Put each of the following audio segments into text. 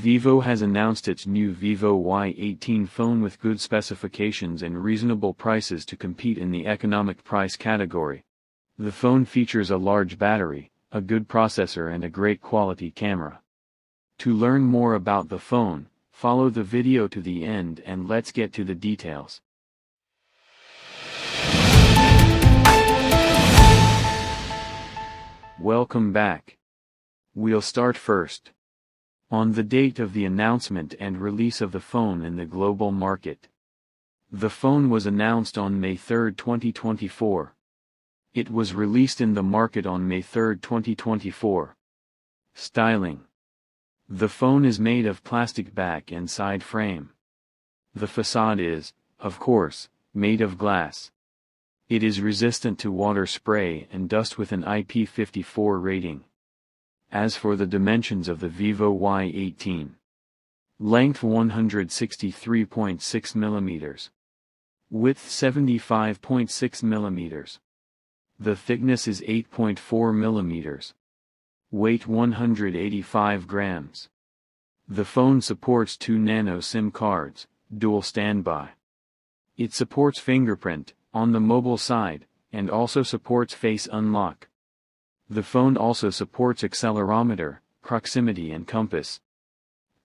Vivo has announced its new Vivo Y18 phone with good specifications and reasonable prices to compete in the economic price category. The phone features a large battery, a good processor and a great quality camera. To learn more about the phone, follow the video to the end and let's get to the details. Welcome back. We'll start first on the date of the announcement and release of the phone in the global market. The phone was announced on May 3, 2024. It was released in the market on May 3, 2024. Styling. The phone is made of plastic back and side frame. The facade is, of course, made of glass. It is resistant to water spray and dust with an IP54 rating. As for the dimensions of the Vivo Y18. Length 163.6 mm. Width 75.6 mm. The thickness is 8.4 mm. Weight 185 grams. The phone supports 2 nano SIM cards, dual standby. It supports fingerprint, on the mobile side, and also supports face unlock. The phone also supports accelerometer, proximity and compass.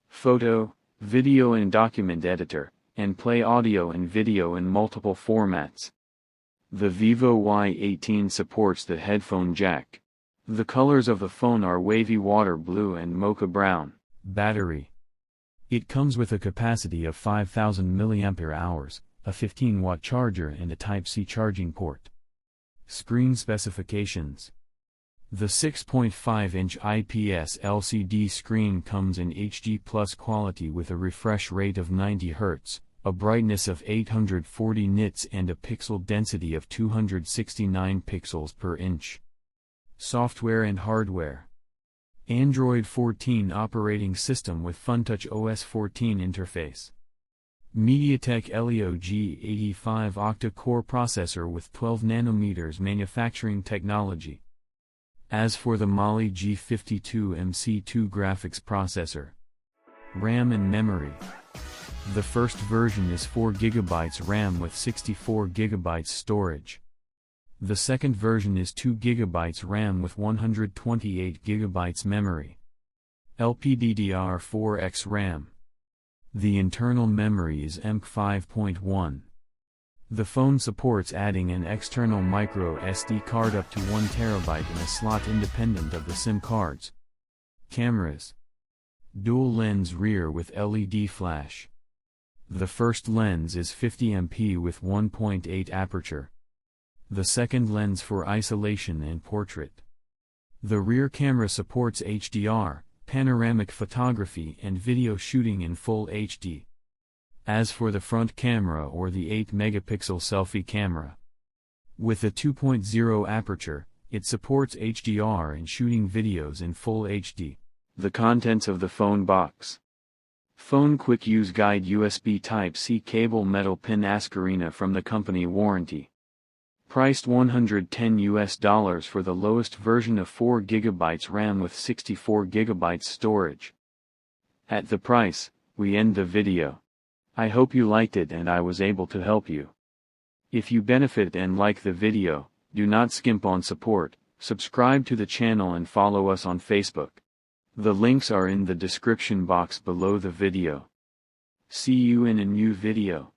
Photo, video and document editor, and play audio and video in multiple formats. The Vivo Y18 supports the headphone jack. The colors of the phone are wavy water blue and mocha brown. Battery. It comes with a capacity of 5000 mAh, a 15-watt charger and a Type-C charging port. Screen specifications. The 6.5-inch IPS LCD screen comes in HD Plus quality with a refresh rate of 90 Hz, a brightness of 840 nits and a pixel density of 269 pixels per inch. Software and hardware. Android 14 operating system with FunTouch OS 14 interface. MediaTek Helio G85 octa-core processor with 12 nanometers manufacturing technology. As for the Mali G52 MC2 graphics processor. RAM and memory. The first version is 4 GB RAM with 64 GB storage. The second version is 2 GB RAM with 128 GB memory. LPDDR4X RAM. The internal memory is MP5.1. The phone supports adding an external micro SD card up to 1 TB in a slot independent of the SIM cards. Cameras. Dual lens rear with LED flash. The first lens is 50 MP with 1.8 aperture. The second lens for isolation and portrait. The rear camera supports HDR, panoramic photography and video shooting in full HD. As for the front camera or the 8-megapixel selfie camera. With a 2.0 aperture, it supports HDR and shooting videos in full HD. The contents of the phone box. Phone Quick Use Guide USB Type-C cable metal pin Ascarina from the company warranty. Priced $110 for the lowest version of 4 GB RAM with 64 GB storage. At the price, we end the video. I hope you liked it and I was able to help you. If you benefit and like the video, do not skimp on support, subscribe to the channel and follow us on Facebook. The links are in the description box below the video. See you in a new video.